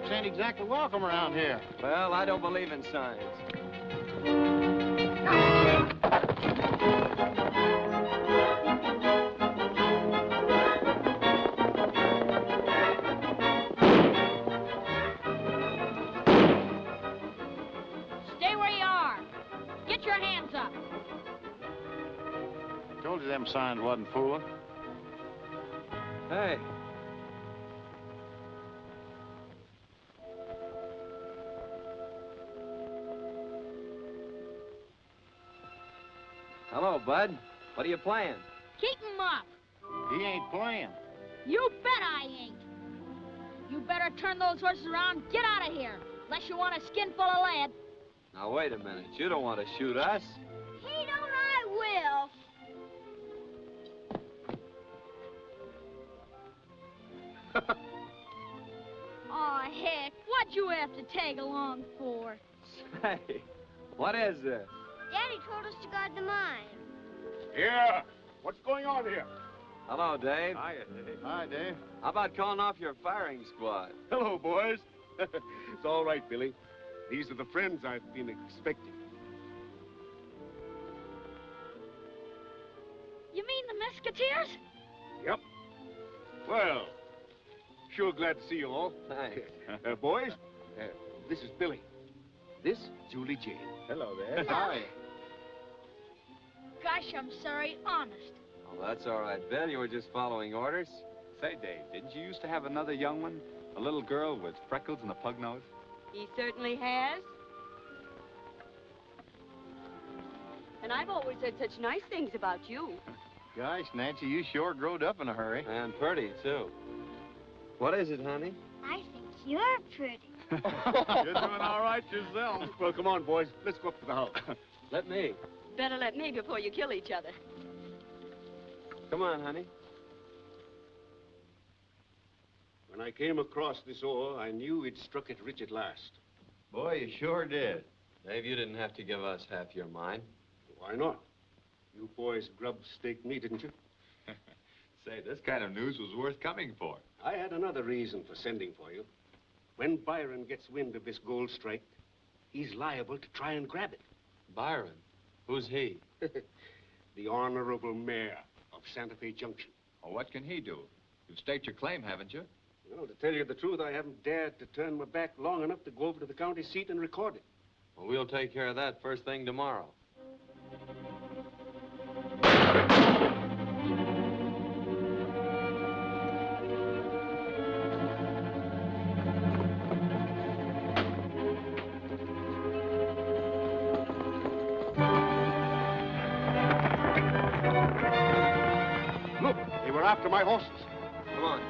folks ain't exactly welcome around here. Well, I don't believe in signs. Stay where you are. Get your hands up. Told you them signs wasn't fooling. Hey. Hello, Bud. What are you playing? Keep him up. He ain't playing. You bet I ain't. You better turn those horses around and get out of here, unless you want a skin full of lead. Now, wait a minute. You don't want to shoot us. He don't, I will. Aw, heck, what'd you have to tag along for? Say, what is this? Daddy told us to guard the mine. Yeah. What's going on here? Hello, Dave. Hiya, Dave. Hi, Dave. How about calling off your firing squad? Hello, boys. It's all right, Billy. These are the friends I've been expecting. You mean the Mesquiteers? Yep. Well, sure glad to see you all. Thanks. Boys, this is Billy. This, Julie Jane. Hello there. Hi. Gosh, I'm sorry, honest. Oh, that's all right, Bill. You were just following orders. Say, Dave, didn't you used to have another young one? A little girl with freckles and a pug nose? He certainly has. And I've always said such nice things about you. Gosh, Nancy, you sure growed up in a hurry. And pretty, too. What is it, honey? I think you're pretty. You're doing all right yourself. Well, come on, boys. Let's go up to the house. Let me. Better let me before you kill each other. Come on, honey. When I came across this ore, I knew it struck it rich at last. Boy, you sure did. Dave, you didn't have to give us half your mine. Why not? You boys grub-staked me, didn't you? Say, this kind of news was worth coming for. I had another reason for sending for you. When Byron gets wind of this gold strike, he's liable to try and grab it. Byron? Who's he? The honorable mayor of Santa Fe Junction. Well, what can he do? You've staked your claim, haven't you? Well, to tell you the truth, I haven't dared to turn my back long enough to go over to the county seat and record it. Well, we'll take care of that first thing tomorrow. Look, they were after my horses. Come on.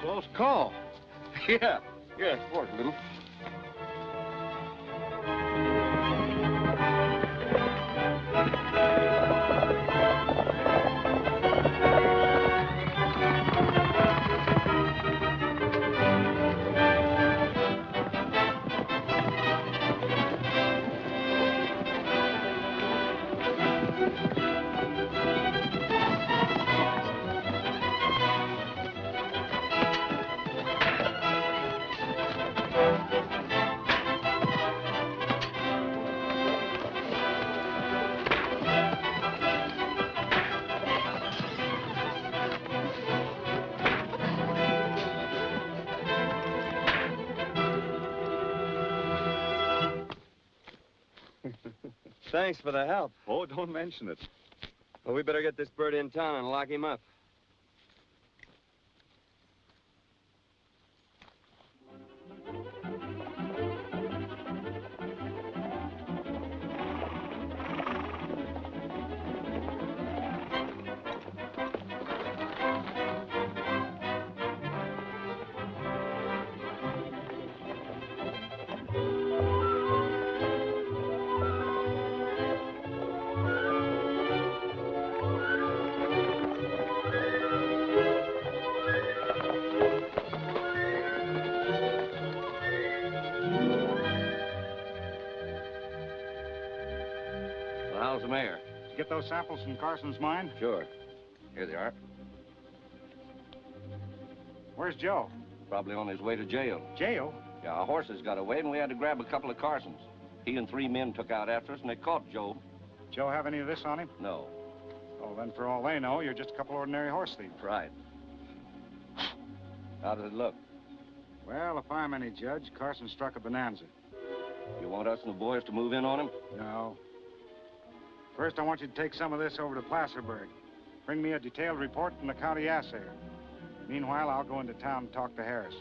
Close call. Yeah, it worked a little. Thanks for the help. Oh, don't mention it. Well, we better get this bird in town and lock him up. How's the mayor? Did you get those samples from Carson's mine? Sure. Here they are. Where's Joe? Probably on his way to jail. Jail? Yeah, our horses got away, and we had to grab a couple of Carsons. He and 3 men took out after us, and they caught Joe. Joe have any of this on him? No. Oh, then for all they know, you're just a couple ordinary horse thieves. Right. How does it look? Well, if I'm any judge, Carson struck a bonanza. You want us and the boys to move in on him? No. First, I want you to take some of this over to Placerburg. Bring me a detailed report from the county assayer. Meanwhile, I'll go into town and talk to Harris.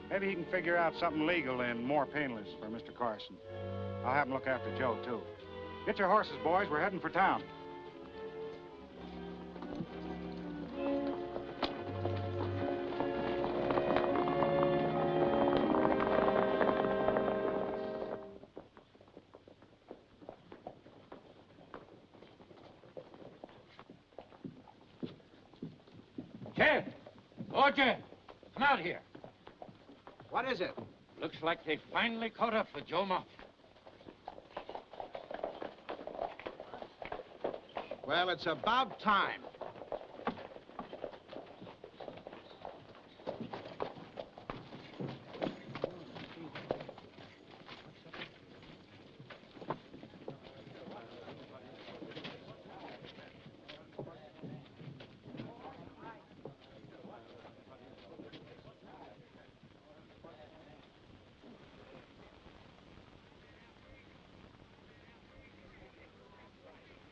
Maybe he can figure out something legal and more painless for Mr. Carson. I'll have him look after Joe, too. Get your horses, boys. We're heading for town. Jeff! Oh, Jeff! Come out here. What is it? Looks like they finally caught up with Joe Moffit. Well, it's about time.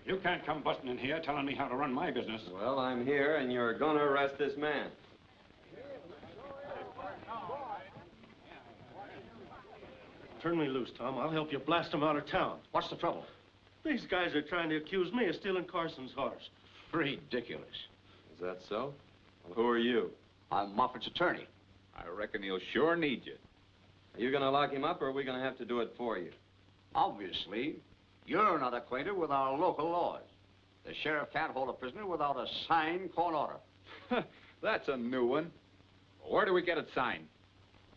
You can't come busting in here telling me how to run my business. Well, I'm here, and you're gonna arrest this man. Turn me loose, Tom. I'll help you blast them out of town. What's the trouble? These guys are trying to accuse me of stealing Carson's horse. Ridiculous. Is that so? Well, who are you? I'm Moffit's attorney. I reckon he'll sure need you. Are you gonna lock him up, or are we gonna have to do it for you? Obviously, you're not acquainted with our local laws. The sheriff can't hold a prisoner without a signed court order. That's a new one. Where do we get it signed?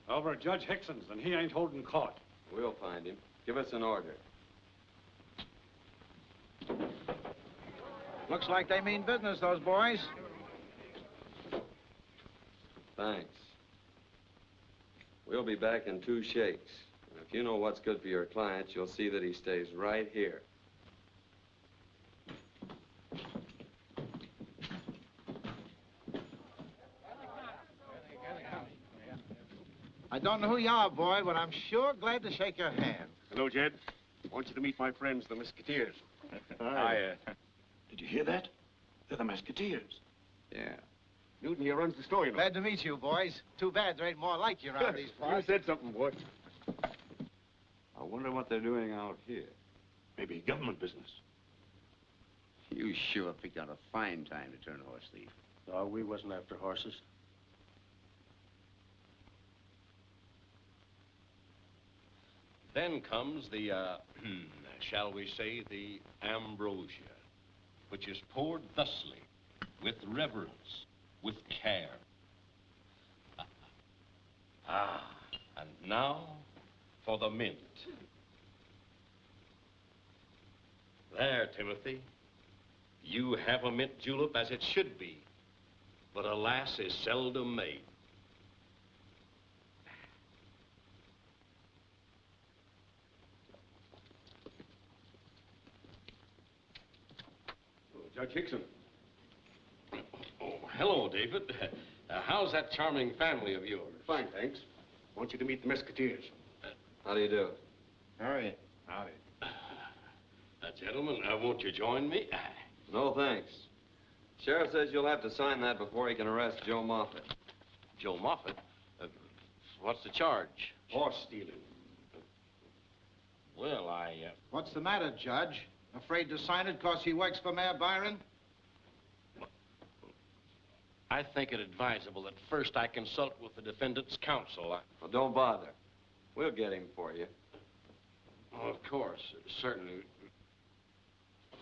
Over at Judge Hixon's, and he ain't holding court. We'll find him. Give us an order. Looks like they mean business, those boys. Thanks. We'll be back in 2 shakes. And if you know what's good for your client, you'll see that he stays right here. I don't know who you are, boy, but I'm sure glad to shake your hand. Hello, Jed. I want you to meet my friends, the Mesquiteers. Did you hear that? They're the Mesquiteers. Yeah. Newton here runs the store, you know. Glad to meet you, boys. Too bad there ain't more like you around these parts. You said something, boy. I wonder what they're doing out here. Maybe government business. You sure picked out a fine time to turn a horse thief. No, we wasn't after horses. Then comes the, shall we say, the ambrosia, which is poured thusly, with reverence, with care. And now for the mint. There, Timothy. You have a mint julep as it should be, but alas, is seldom made. Judge Hixon. Oh, hello, David. How's that charming family of yours? Fine, thanks. I want you to meet the Mesquiteers. How do you do? Hurry. Howdy. Gentlemen, won't you join me? No, thanks. Sheriff says you'll have to sign that before he can arrest Joe Moffit. Joe Moffit? What's the charge? Horse stealing. Well, What's the matter, Judge? Afraid to sign it because he works for Mayor Byron? I think it advisable that first I consult with the defendant's counsel. Well, don't bother. We'll get him for you. Oh, of course. Certainly.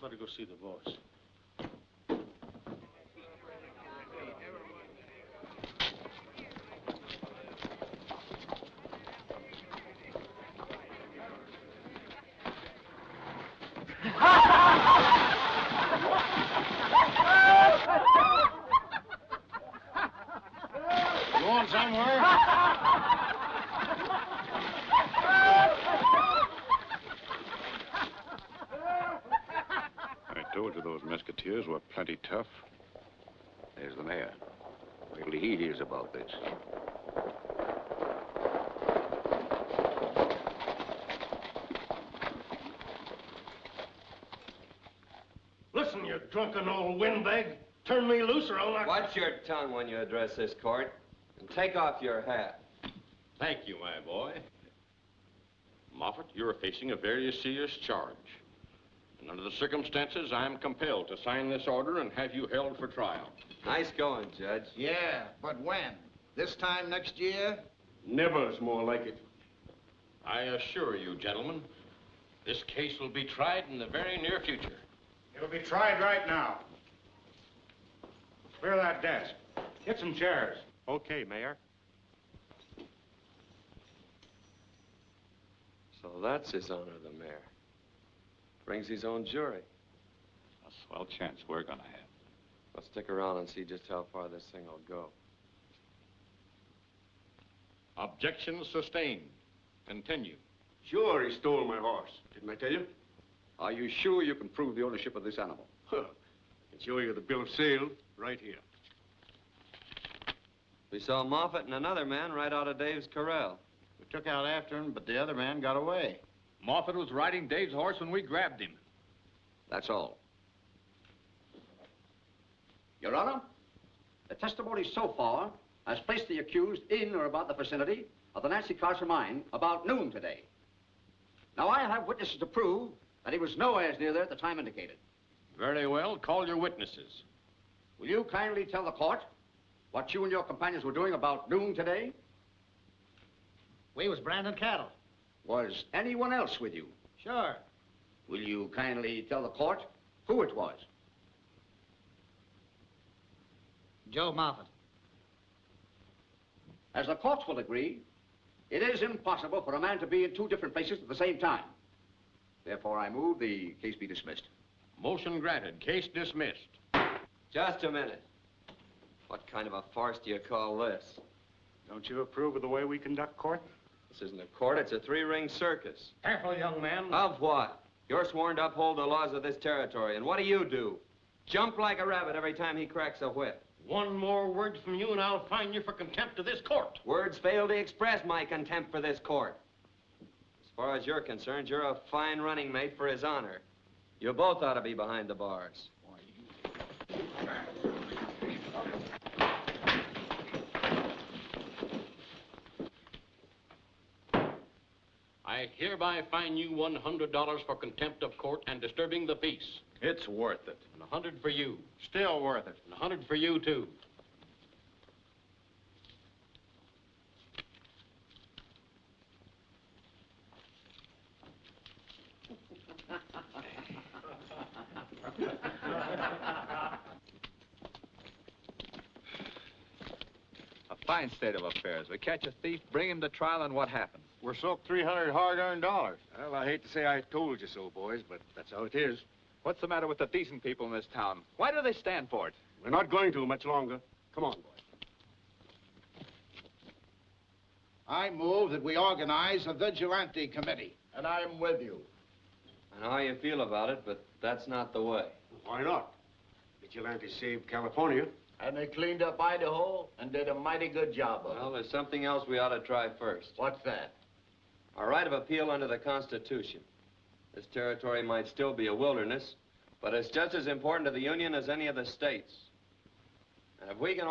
Better go see the boss. Going somewhere? I told you those Mesquiteers were plenty tough. There's the mayor. Wait till he hears about this. Listen, you drunken old windbag. Turn me loose or I'll not... Watch your tongue when you address this court. And take off your hat. Thank you, my boy. Moffit, you're facing a very serious charge. And under the circumstances, I'm compelled to sign this order and have you held for trial. Nice going, Judge. Yeah, but when? This time next year? Never's more like it. I assure you, gentlemen, this case will be tried in the very near future. It'll be tried right now. Clear that desk. Get some chairs. Okay, Mayor. So that's his honor, the mayor. Brings his own jury. A swell chance we're gonna have. Let's stick around and see just how far this thing will go. Objection sustained. Continue. Sure, he stole my horse. Didn't I tell you? Are you sure you can prove the ownership of this animal? Huh. I'll show you the bill of sale right here. We saw Moffit and another man right out of Dave's corral. We took out after him, but the other man got away. Moffit was riding Dave's horse when we grabbed him. That's all. Your Honor, the testimony so far has placed the accused in or about the vicinity of the Nancy Carson mine about noon today. Now, I have witnesses to prove that he was nowhere near there at the time indicated. Very well. Call your witnesses. Will you kindly tell the court what you and your companions were doing about noon today? We was branding cattle. Was anyone else with you? Sure. Will you kindly tell the court who it was? Joe Moffit. As the courts will agree, it is impossible for a man to be in two different places at the same time. Therefore, I move the case be dismissed. Motion granted. Case dismissed. Just a minute. What kind of a farce do you call this? Don't you approve of the way we conduct court? This isn't a court, it's a three-ring circus. Careful, young man. Of what? You're sworn to uphold the laws of this territory, and what do? Jump like a rabbit every time he cracks a whip. One more word from you and I'll fine you for contempt of this court. Words fail to express my contempt for this court. As far as you're concerned, you're a fine running mate for his honor. You both ought to be behind the bars. I hereby fine you $100 for contempt of court and disturbing the peace. It's worth it. And 100 for you. Still worth it. And 100 for you, too. A fine state of affairs. We catch a thief, bring him to trial, and what happens? We're soaked 300 hard-earned dollars. Well, I hate to say I told you so, boys, but that's how it is. What's the matter with the decent people in this town? Why do they stand for it? We're not going to much longer. Come on, boys. I move that we organize a vigilante committee. And I'm with you. I know how you feel about it, but that's not the way. Why not? Vigilantes saved California. And they cleaned up Idaho and did a mighty good job of it. Well, there's something else we ought to try first. What's that? Our right of appeal under the Constitution. This territory might still be a wilderness, but it's just as important to the Union as any of the states. And if we can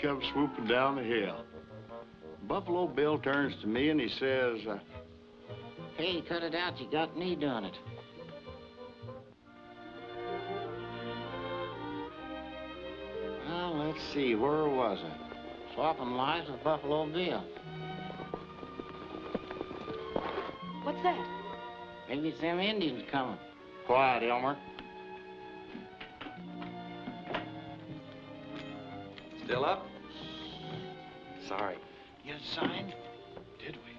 come swooping down the hill. Buffalo Bill turns to me and he says, Hey, cut it out. You got me doing it. Well, let's see. Where was I? Swapping lives with Buffalo Bill. What's that? Maybe it's them Indians coming. Quiet, Elmer. Still up? Sorry. You signed? Did we?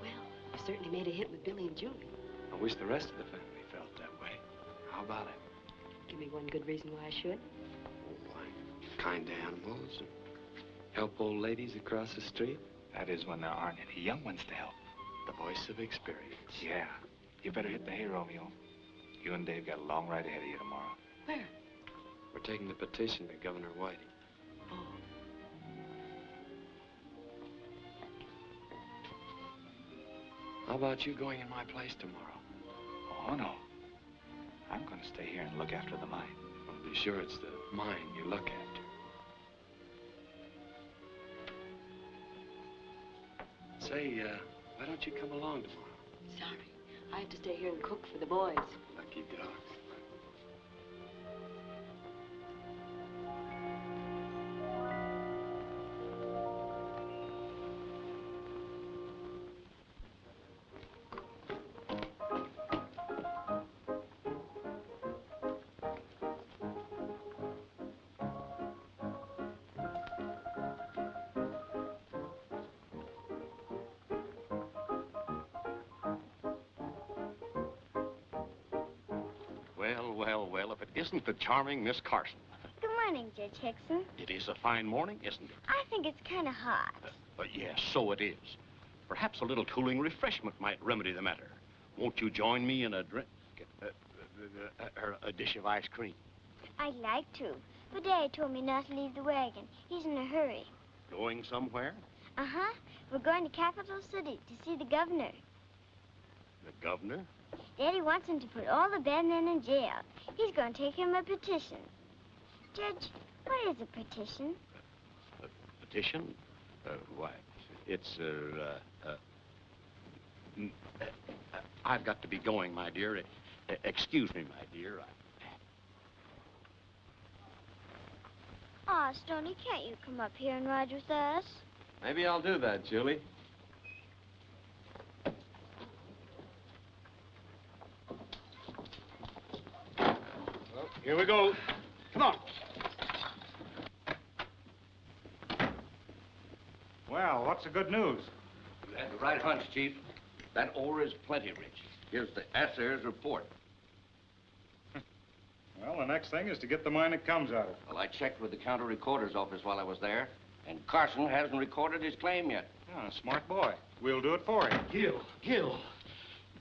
Well, you certainly made a hit with Billy and Julie. I wish the rest of the family felt that way. How about it? Give me one good reason why I should. Kind to animals and help old ladies across the street. That is when there aren't any young ones to help. The voice of experience. Yeah. You better hit the hay, Romeo. You and Dave got a long ride ahead of you tomorrow. Where? We're taking the petition to Governor Whiting. Oh. How about you going in my place tomorrow? Oh, no. I'm going to stay here and look after the mine. Well, be sure it's the mine you look after. Say, why don't you come along tomorrow? Sorry. I have to stay here and cook for the boys. Lucky dogs. Well, if it isn't the charming Miss Carson. Good morning, Judge Hixon. It is a fine morning, isn't it? I think it's kind of hot. Yes, so it is. Perhaps a little cooling refreshment might remedy the matter. Won't you join me in a drink? A dish of ice cream. I'd like to, but Dad told me not to leave the wagon. He's in a hurry. Going somewhere? Uh-huh. We're going to Capital City to see the governor. The governor? Daddy wants him to put all the bad men in jail. He's going to take him a petition. Judge, what is a petition? A petition? Why, it's, I've got to be going, my dear. Excuse me, my dear. Aw, Stony, can't you come up here and ride with us? Maybe I'll do that, Julie. Here we go. Come on. Well, what's the good news? You had the right hunch, Chief. That ore is plenty rich. Here's the assayer's report. Well, the next thing is to get the mine it comes out of. Well, I checked with the county recorder's office while I was there, and Carson hasn't recorded his claim yet. Oh, smart boy. We'll do it for him. Gil.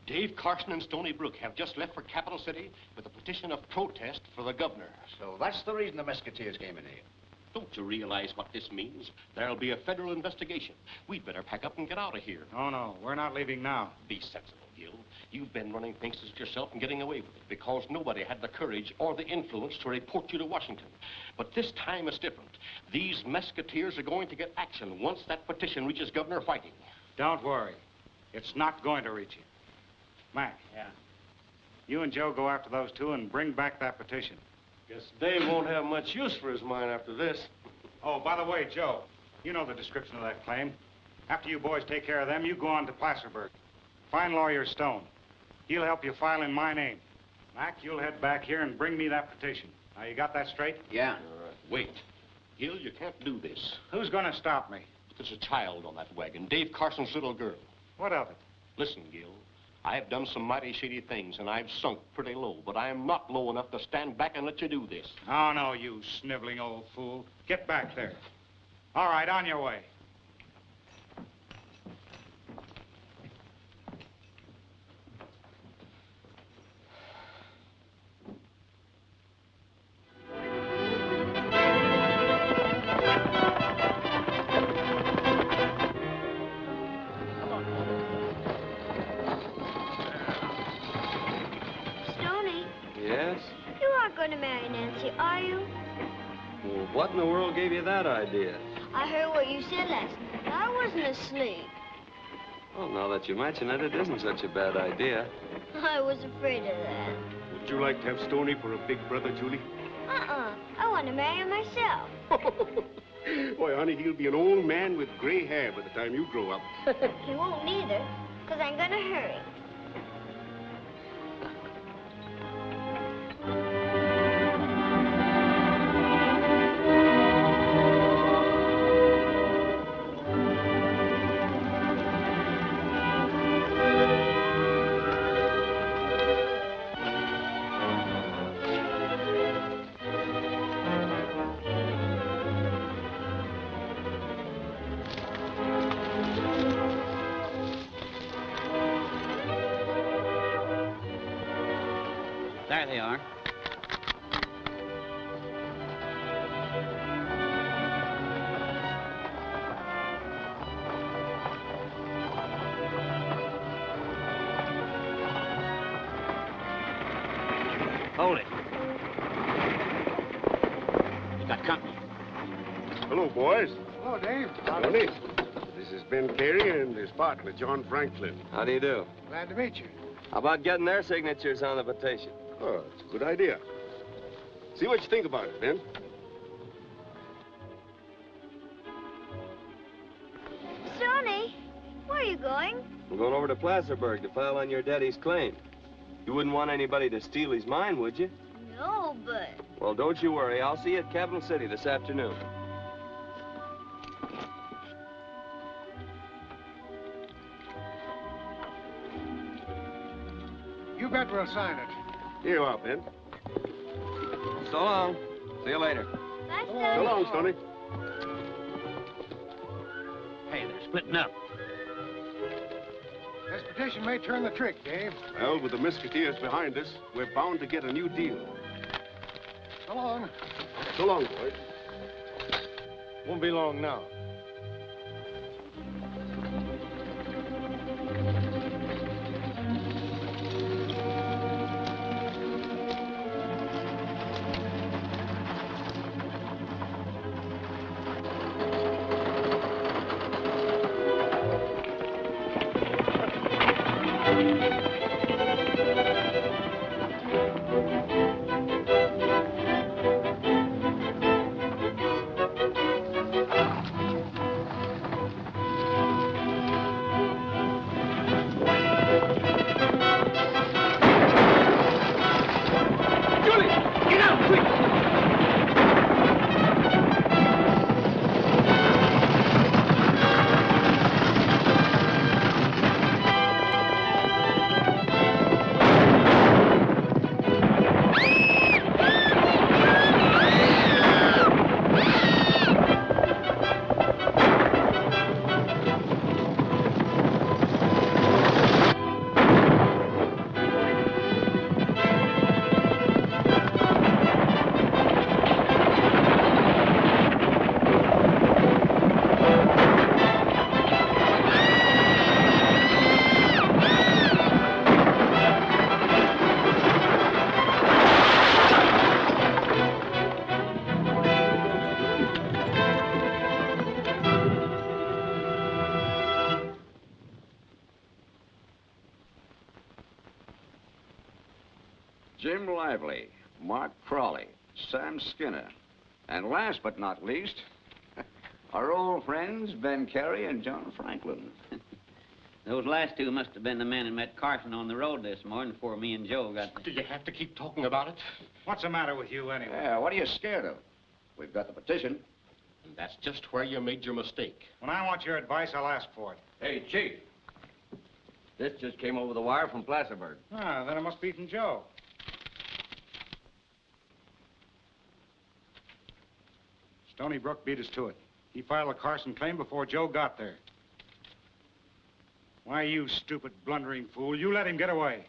Dave, Carson, and Stony Brooke have just left for Capital City with a petition of protest for the governor. So that's the reason the Mesquiteers came in here. Don't you realize what this means? There'll be a federal investigation. We'd better pack up and get out of here. Oh, no. We're not leaving now. Be sensible, Gil. You've been running things yourself and getting away with it because nobody had the courage or the influence to report you to Washington. But this time is different. These Mesquiteers are going to get action once that petition reaches Governor Whiting. Don't worry. It's not going to reach you. Mac. Yeah? You and Joe go after those two and bring back that petition. Guess Dave won't have much use for his mine after this. Oh, by the way, Joe, you know the description of that claim. After you boys take care of them, you go on to Placerburg. Find lawyer Stone. He'll help you file in my name. Mac, you'll head back here and bring me that petition. Now, you got that straight? Yeah. All right. Wait. Gil, you can't do this. Who's gonna stop me? There's a child on that wagon, Dave Carson's little girl. What of it? Listen, Gil, I've done some mighty shady things, and I've sunk pretty low, but I am not low enough to stand back and let you do this. Oh, no, you sniveling old fool. Get back there. All right, on your way. Are you? Well, what in the world gave you that idea? I heard what you said last night. I wasn't asleep. Well, now that you mention it, it isn't such a bad idea. I was afraid of that. Would you like to have Stony for a big brother, Julie? I want to marry him myself. Boy, honey, he'll be an old man with gray hair by the time you grow up. He won't neither, because I'm going to hurry. There they are. Hold it. You got company. Hello, boys. Hello, Dave. Tony. This is Ben Carey and his partner, John Franklin. How do you do? Glad to meet you. How about getting their signatures on the petition? Oh, it's a good idea. See what you think about it, Ben. Stony, where are you going? I'm going over to Placerburg to file on your daddy's claim. You wouldn't want anybody to steal his mine, would you? No, but... Well, don't you worry. I'll see you at Capital City this afternoon. You bet we'll sign it. Here you are, Ben. So long. See you later. Bye, So Stony. long, Stony. Hey, they're splitting up. This petition may turn the trick, Dave. Well, with the Mesquiteers behind us, we're bound to get a new deal. So long. So long, boys. Won't be long now. Jim Lively, Mark Crawley, Sam Skinner. And last but not least, our old friends, Ben Carey and John Franklin. Those last two must have been the men who met Carson on the road this morning before me and Joe got... Do you have to keep talking about it? What's the matter with you, anyway? Yeah, what are you scared of? We've got the petition. And that's just where you made your mistake. When I want your advice, I'll ask for it. Hey, Chief. This just came over the wire from Placerburg. Ah, then it must be from Joe. Stony Brook beat us to it. He filed a Carson claim before Joe got there. Why, you stupid, blundering fool, you let him get away.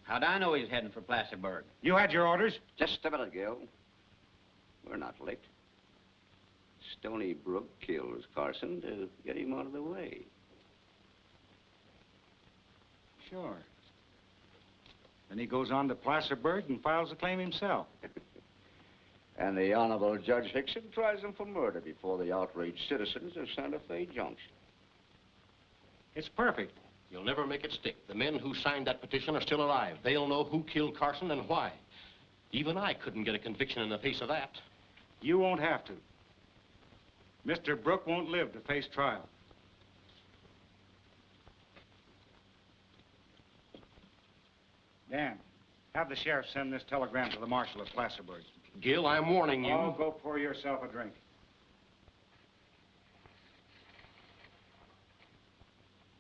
How'd I know he was heading for Placerburg? You had your orders? Just a minute, Gil. We're not licked. Stony Brook kills Carson to get him out of the way. Sure. Then he goes on to Placerburg and files a claim himself. And the Honorable Judge Hixon tries him for murder before the outraged citizens of Santa Fe Junction. It's perfect. You'll never make it stick. The men who signed that petition are still alive. They'll know who killed Carson and why. Even I couldn't get a conviction in the face of that. You won't have to. Mr. Brooke won't live to face trial. Dan, have the sheriff send this telegram to the marshal at Placerburg. Gil, I'm warning you. Oh, go pour yourself a drink.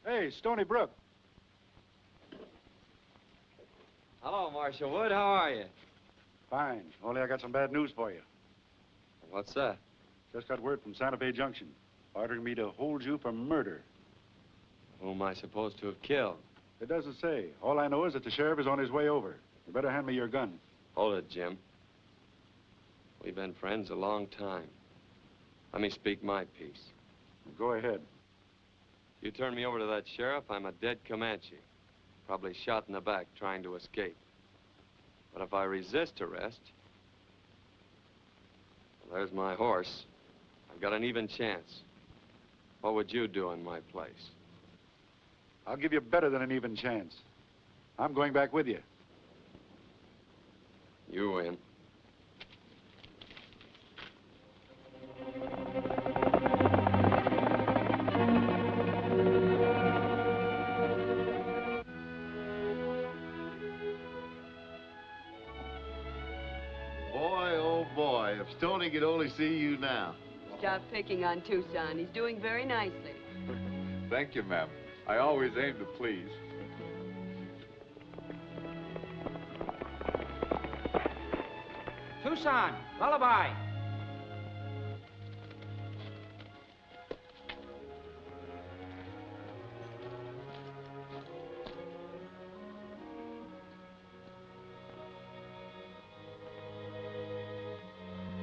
Hey, Stony Brook. Hello, Marshal Wood. How are you? Fine. Only I got some bad news for you. What's that? Just got word from Santa Fe Junction, ordering me to hold you for murder. Who am I supposed to have killed? It doesn't say. All I know is that the sheriff is on his way over. You better hand me your gun. Hold it, Jim. We've been friends a long time. Let me speak my piece. Go ahead. If you turn me over to that sheriff, I'm a dead Comanche. Probably shot in the back trying to escape. But if I resist arrest, well, there's my horse. I've got an even chance. What would you do in my place? I'll give you better than an even chance. I'm going back with you. You win. Boy, oh boy, if Stony could only see you now. Stop picking on Tucson. He's doing very nicely. Thank you, ma'am. I always aim to please. Tucson, Lullaby.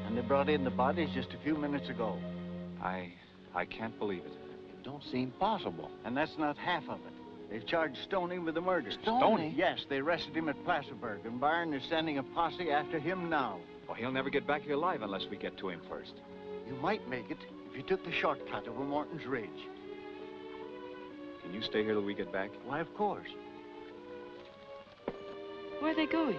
And they brought in the bodies just a few minutes ago. I can't believe it. It don't seem possible. And that's not half of it. They've charged Stony with the murder. Stony? Yes, they arrested him at Placerburg, and Byron is sending a posse after him now. Well, he'll never get back here alive unless we get to him first. You might make it if you took the shortcut over Morton's Ridge. Can you stay here till we get back? Why, of course. Where are they going?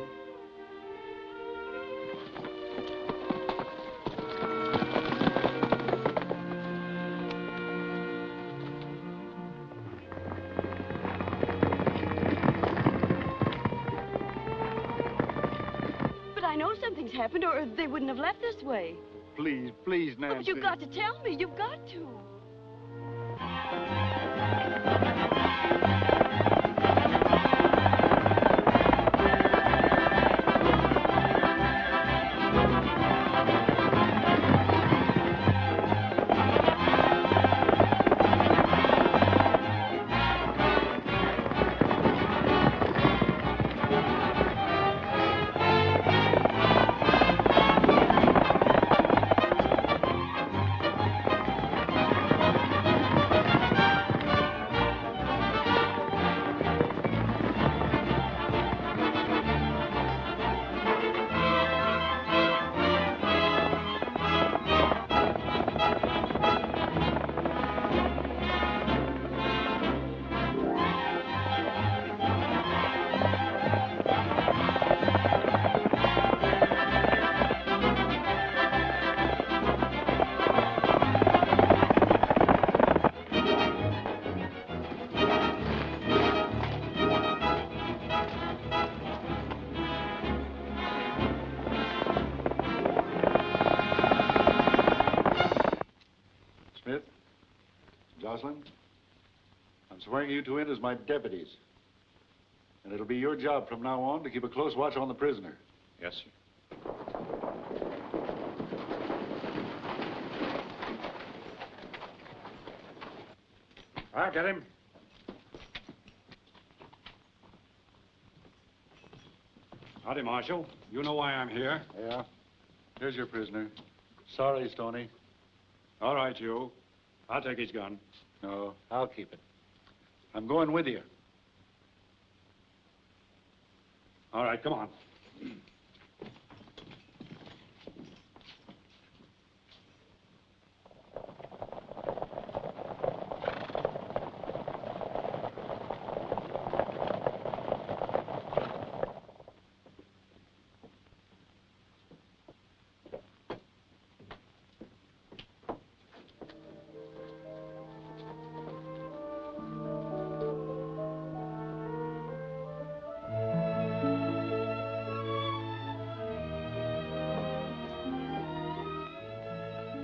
Something's happened, or they wouldn't have left this way. Please, please, Nancy. But you've got to tell me. You've got to. Joslin. I'm swearing you two in as my deputies. And it'll be your job from now on to keep a close watch on the prisoner. Yes, sir. I'll get him. Howdy, Marshal. You know why I'm here? Yeah. Here's your prisoner. Sorry, Stony. All right, you. I'll take his gun. No, I'll keep it. I'm going with you. All right, come on.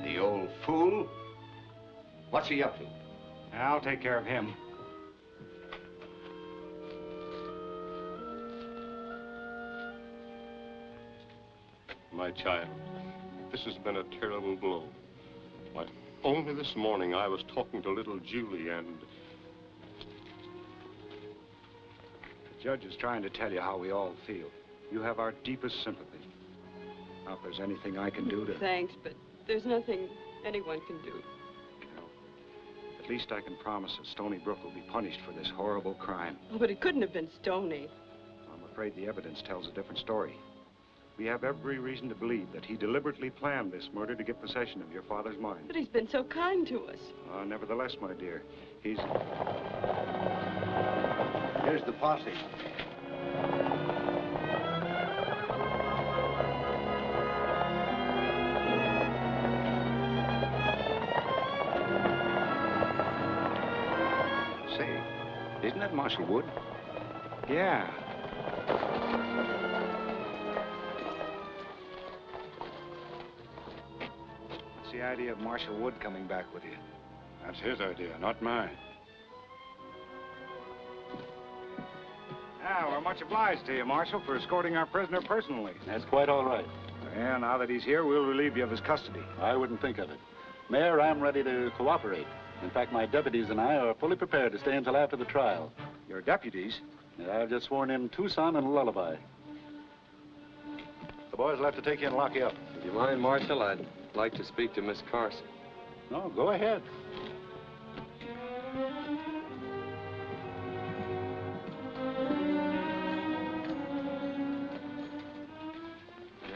The old fool. What's he up to? I'll take care of him. My child, this has been a terrible blow. Why, only this morning I was talking to little Julie and... The judge is trying to tell you how we all feel. You have our deepest sympathy. Now, if there's anything I can do to... Thanks, but there's nothing anyone can do. At least I can promise that Stony Brooke will be punished for this horrible crime. Oh, but it couldn't have been Stony. I'm afraid the evidence tells a different story. We have every reason to believe that he deliberately planned this murder to get possession of your father's mind. But he's been so kind to us. Nevertheless, my dear, he's... Here's the posse. Say, isn't that Marshal Wood? Yeah. What's the idea of Marshal Wood coming back with you? That's his idea, not mine. Ah, we're much obliged to you, Marshal, for escorting our prisoner personally. That's quite all right. Yeah, now that he's here, we'll relieve you of his custody. I wouldn't think of it. Mayor, I'm ready to cooperate. In fact, my deputies and I are fully prepared to stay until after the trial. Your deputies? Yeah, I've just sworn in Tucson and Lullaby. The boys will have to take you and lock you up. Do you mind, Marshal? I'd like to speak to Miss Carson. No, go ahead.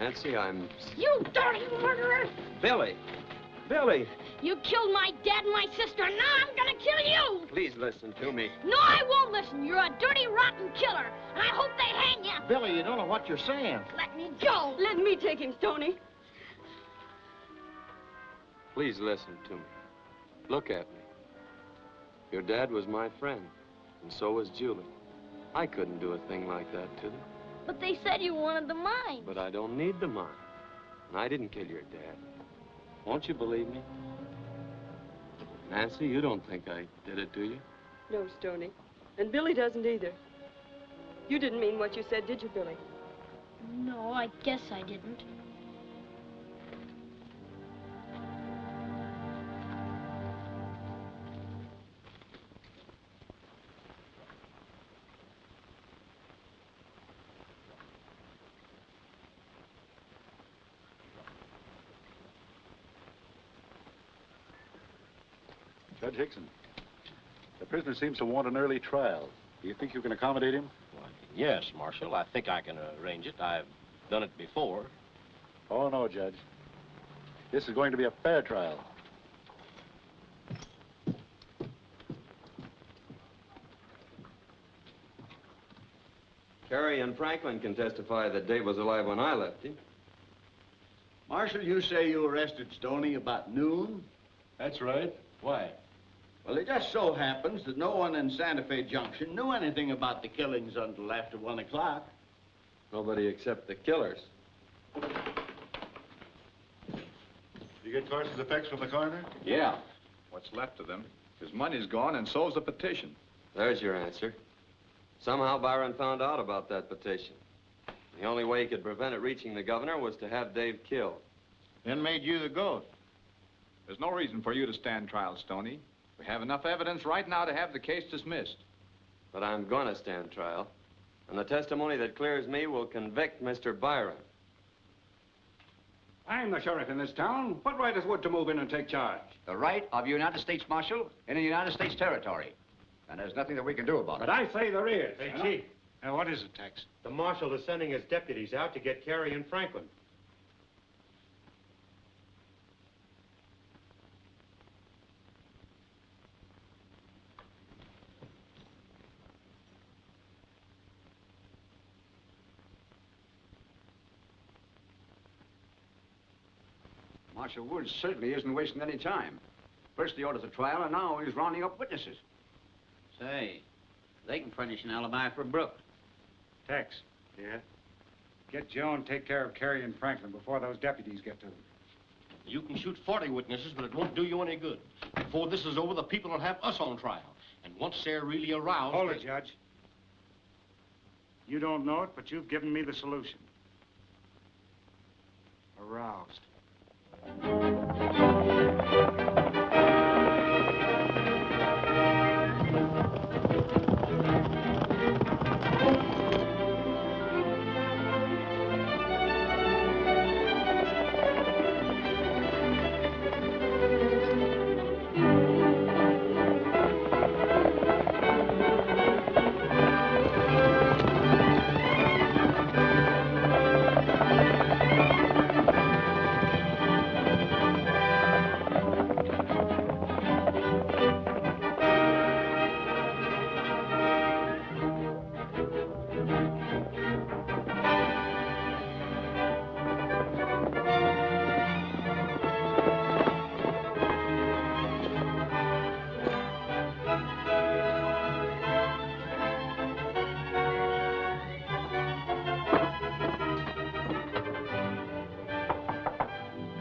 Nancy, I'm... You dirty murderer! Billy! Billy! You killed my dad and my sister, and now I'm gonna kill you! Please listen to me. No, I won't listen. You're a dirty, rotten killer, and I hope they hang you. Billy, you don't know what you're saying. Let me go. Let me take him, Stony. Please listen to me. Look at me. Your dad was my friend, and so was Julie. I couldn't do a thing like that to them. But they said you wanted the mine. But I don't need the mine. And I didn't kill your dad. Won't you believe me? Nancy, you don't think I did it, do you? No, Stony. And Billy doesn't either. You didn't mean what you said, did you, Billy? No, I guess I didn't. Judge Hixon, the prisoner seems to want an early trial. Do you think you can accommodate him? Why, yes, Marshal. I think I can arrange it. I've done it before. Oh, no, Judge. This is going to be a fair trial. Carey and Franklin can testify that Dave was alive when I left him. Marshal, you say you arrested Stony about noon? That's right. Why? Well, it just so happens that no one in Santa Fe Junction knew anything about the killings until after 1 o'clock. Nobody except the killers. You get Carson's effects from the coroner? Yeah. What's left of them. His money's gone, and so's the petition. There's your answer. Somehow Byron found out about that petition. The only way he could prevent it reaching the governor was to have Dave killed. Then made you the goat. There's no reason for you to stand trial, Stony. We have enough evidence right now to have the case dismissed. But I'm gonna stand trial. And the testimony that clears me will convict Mr. Byron. I'm the sheriff in this town. What right is Wood to move in and take charge? The right of a United States Marshal in a United States territory. And there's nothing that we can do about it. But I say there is. Hey, Chief. Now, what is it, Tex? The marshal is sending his deputies out to get Carey and Franklin. Marshal Woods certainly isn't wasting any time. First he orders a trial, and now he's rounding up witnesses. Say, they can furnish an alibi for Brooke. Tex. Yeah? Get Joe and take care of Carey and Franklin before those deputies get to them. You can shoot 40 witnesses, but it won't do you any good. Before this is over, the people will have us on trial. And once they're really aroused... Hold it, Judge. You don't know it, but you've given me the solution. Aroused.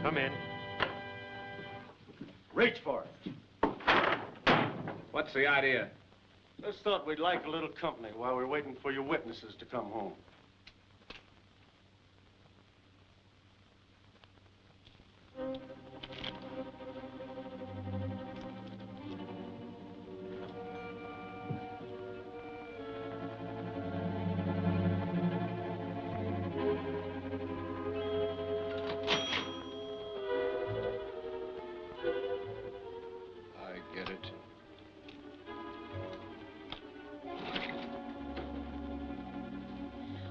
Come in. Reach for it. What's the idea? Just thought we'd like a little company while we're waiting for your witnesses to come home.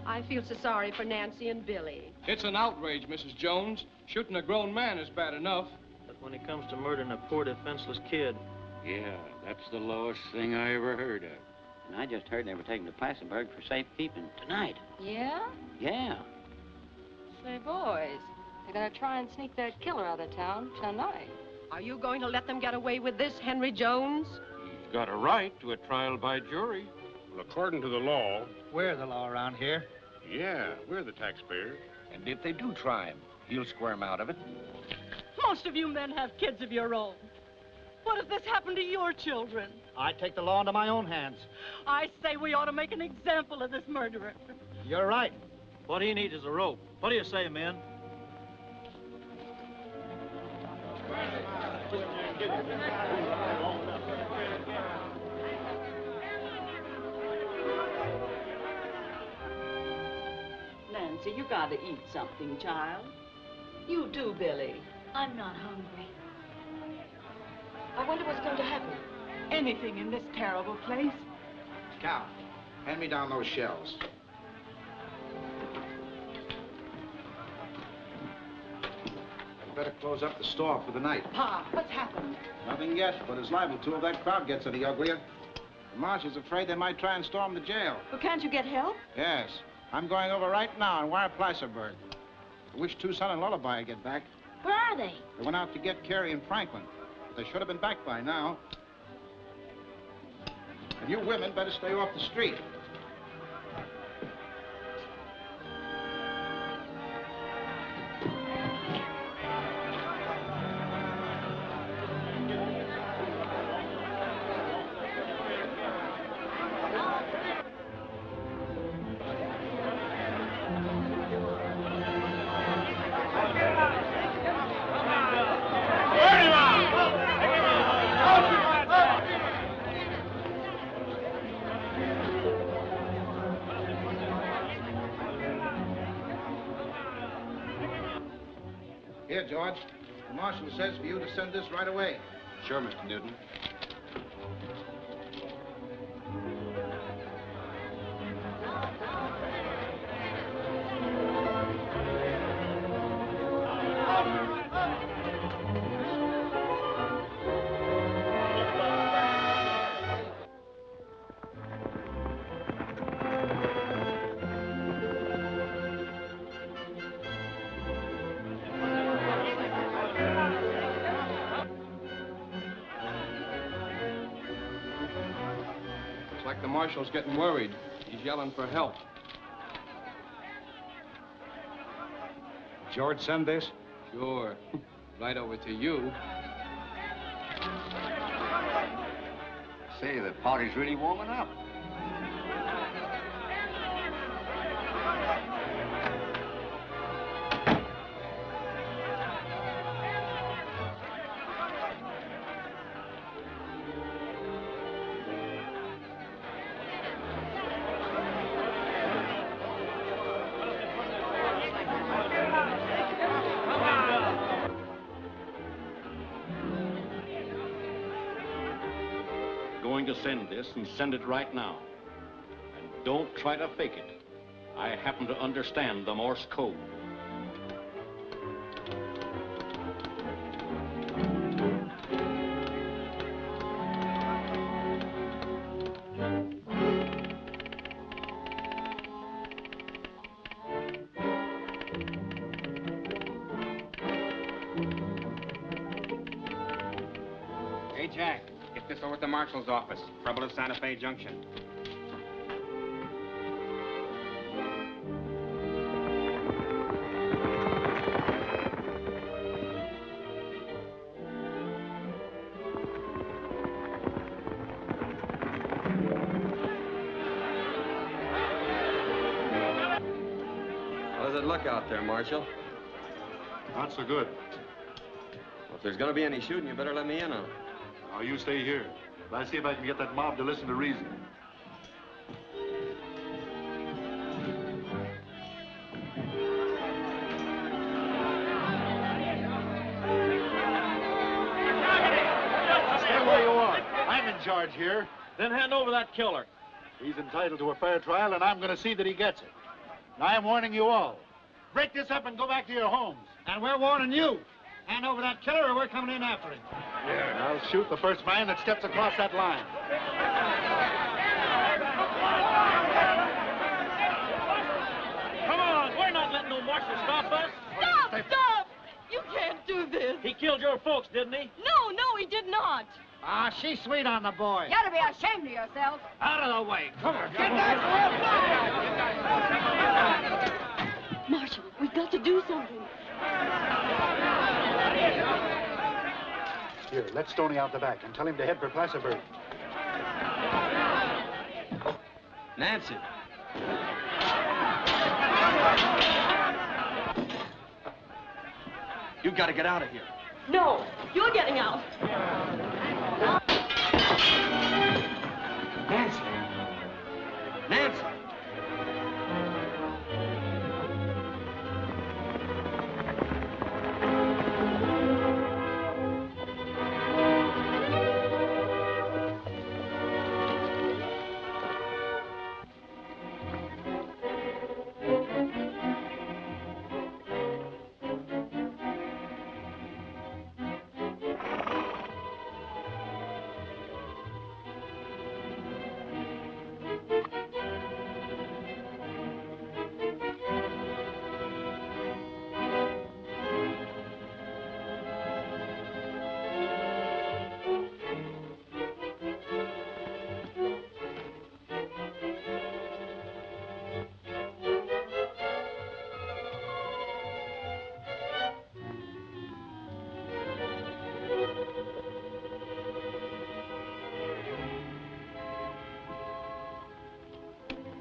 I feel so sorry for Nancy and Billy. It's an outrage, Mrs. Jones. Shooting a grown man is bad enough. But when it comes to murdering a poor defenseless kid... Yeah, that's the lowest thing I ever heard of. And I just heard they were taking to Plattsburgh for safekeeping tonight. Yeah? Yeah. Say, boys, they're gonna try and sneak that killer out of town tonight. Are you going to let them get away with this, Henry Jones? He's got a right to a trial by jury. Well, according to the law... We're the law around here. Yeah, we're the taxpayers. And if they do try him, he'll squirm out of it. Most of you men have kids of your own. What if this happened to your children? I take the law into my own hands. I say we ought to make an example of this murderer. You're right. What he needs is a rope. What do you say, men? Nancy, you gotta eat something, child. You too, Billy. I'm not hungry. I wonder what's going to happen. Anything in this terrible place? Cal, hand me down those shells. I'd better close up the store for the night. Pa, what's happened? Nothing yet, but it's liable to if that crowd gets any uglier. The marshal's afraid they might try and storm the jail. Well, can't you get help? Yes. I'm going over right now and wire Plattsburgh. I wish Tucson and Lullaby would get back. Where are they? They went out to get Carey and Franklin. They should have been back by now. And you women better stay off the street. Here, George. The marshal says for you to send this right away. Sure, Mr. Newton. Like the marshal's getting worried. He's yelling for help. George send this? Sure. Right over to you. Say, the party's really warming up. To send this and send it right now. And don't try to fake it. I happen to understand the Morse code. Hey, Jack. Get this over at the marshal's office. Trouble at Santa Fe Junction. How does it look out there, Marshal? Not so good. Well, if there's gonna be any shooting, you better let me in on it. Now, you stay here. I'll see if I can get that mob to listen to reason. Stay where you are. I'm in charge here. Then hand over that killer. He's entitled to a fair trial, and I'm going to see that he gets it. And I am warning you all. Break this up and go back to your homes. And we're warning you. Hand over that killer or we're coming in after him. Yeah, I'll shoot the first man that steps across that line. Come on, we're not letting no marshal stop us. Stop! Stop! You can't do this. He killed your folks, didn't he? No, he did not. Ah, she's sweet on the boy. You ought to be ashamed of yourself. Out of the way. Come on. Get Marshal, we've got to do something. Here, let Stony out the back and tell him to head for Placerburg. Nancy. You gotta get out of here. No, you're getting out. Nancy. Nancy.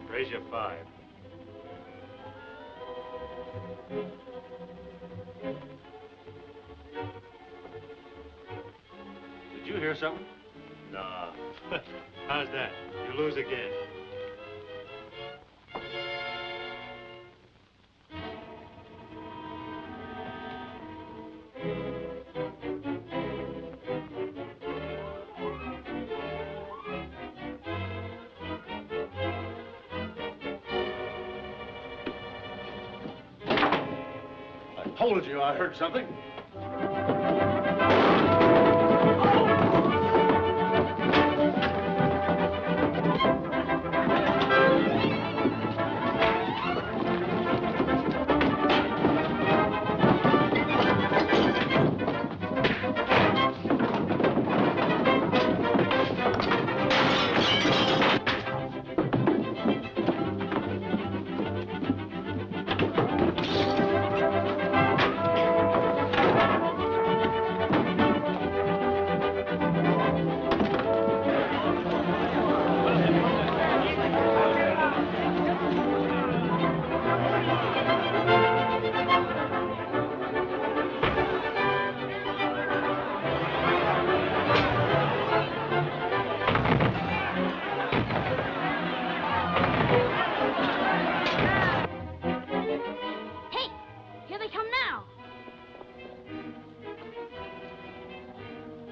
Raise your 5. Did you hear something? Nah. How's that? You lose again. Told you I heard something.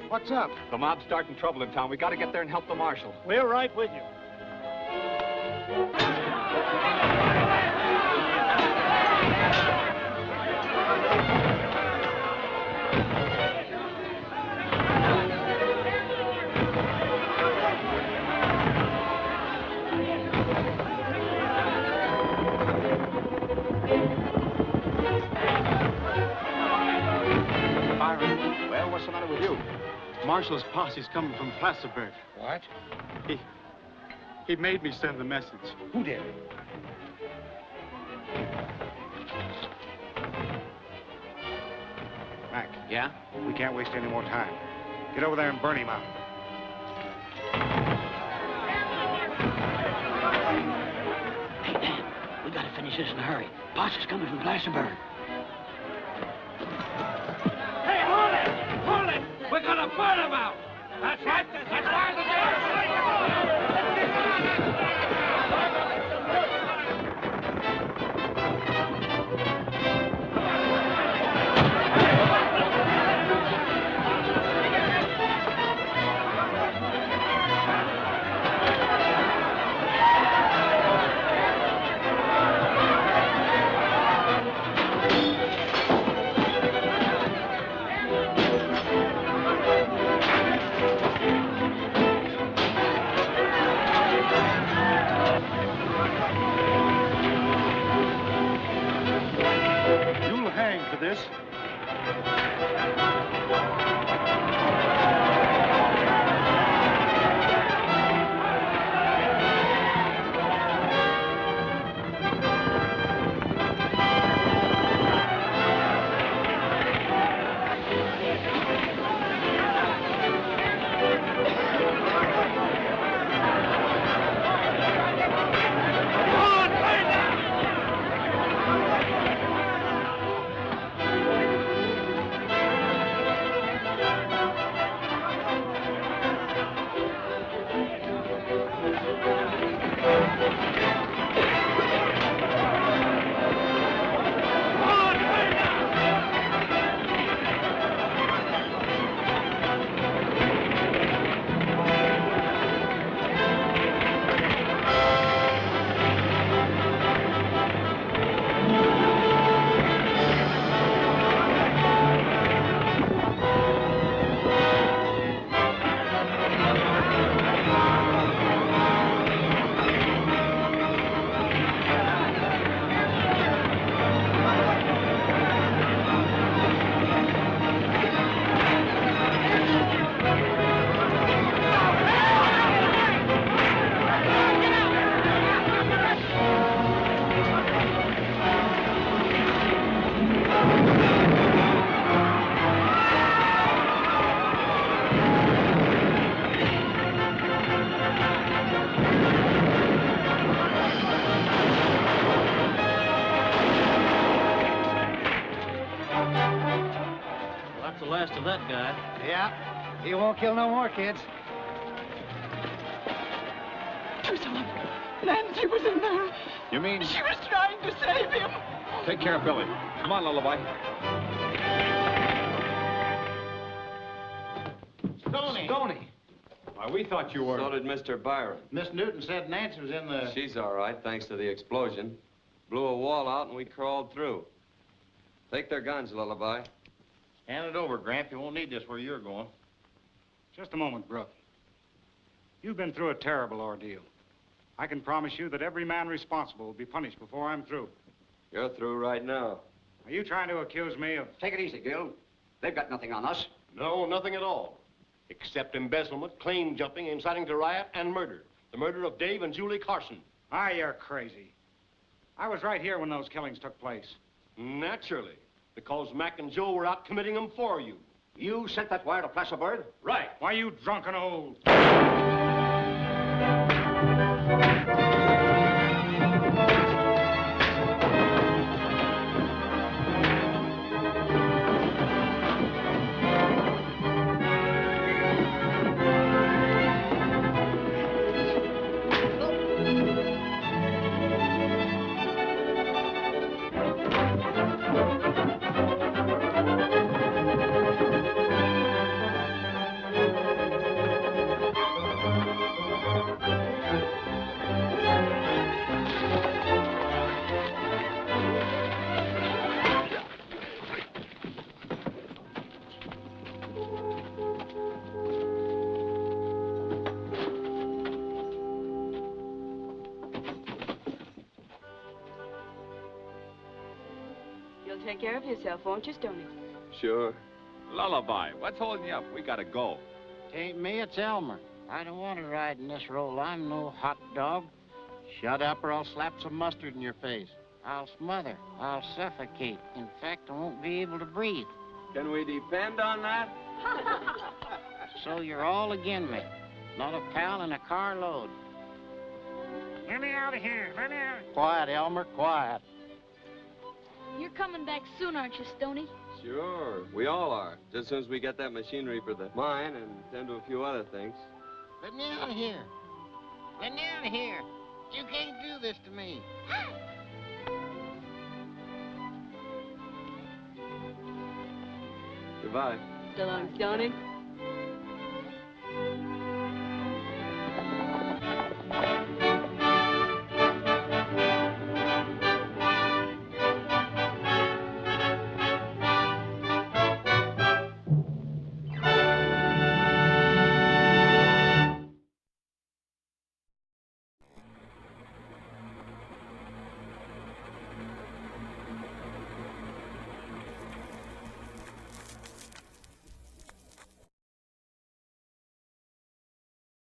What's up? The mob's starting trouble in town. We got to get there and help the marshal. We're right with you. Byron, well, what's the matter with you? Marshal's posse's coming from Placerburg. What? He made me send the message. Who did? Mac. Yeah? We can't waste any more time. Get over there and burn him out. Hey, Dan, we gotta finish this in a hurry. Posse's coming from Placerburg. Hey, hold it! Hold it! We're gonna burn him out! That's right! That's right! You'll hang for this. Of that guy. Yeah, he won't kill no more kids. Tucson, Nancy was in there. You mean? She was trying to save him. Take care of Billy. Come on, Lullaby. Stony! Stony! Why, we thought you were... So did Mr. Byron. Miss Newton said Nancy was in the... She's all right, thanks to the explosion. Blew a wall out and we crawled through. Take their guns, Lullaby. Hand it over, Gramp. You won't need this where you're going. Just a moment, Brooke. You've been through a terrible ordeal. I can promise you that every man responsible will be punished before I'm through. You're through right now. Are you trying to accuse me of... Take it easy, Gil. They've got nothing on us. No, nothing at all. Except embezzlement, claim jumping, inciting to riot, and murder. The murder of Dave and Julie Carson. Ah, you're crazy. I was right here when those killings took place. Naturally. Because Mac and Joe were out committing them for you. You sent that wire to Placerburg? Right. Why, you drunken old... Take care of yourself, won't you, Stony? Sure. Lullaby, what's holding you up? We gotta go. It ain't me, it's Elmer. I don't want to ride in this role. I'm no hot dog. Shut up or I'll slap some mustard in your face. I'll smother. I'll suffocate. In fact, I won't be able to breathe. Can we depend on that? So you're all again me. Not a pal in a carload. Let me out of here. Let me out. Quiet, Elmer, quiet. You're coming back soon, aren't you, Stony? Sure, we all are. Just as soon as we get that machinery for the mine and tend to a few other things. Let me out of here. Let me out of here. You can't do this to me. Goodbye. So long, Stony.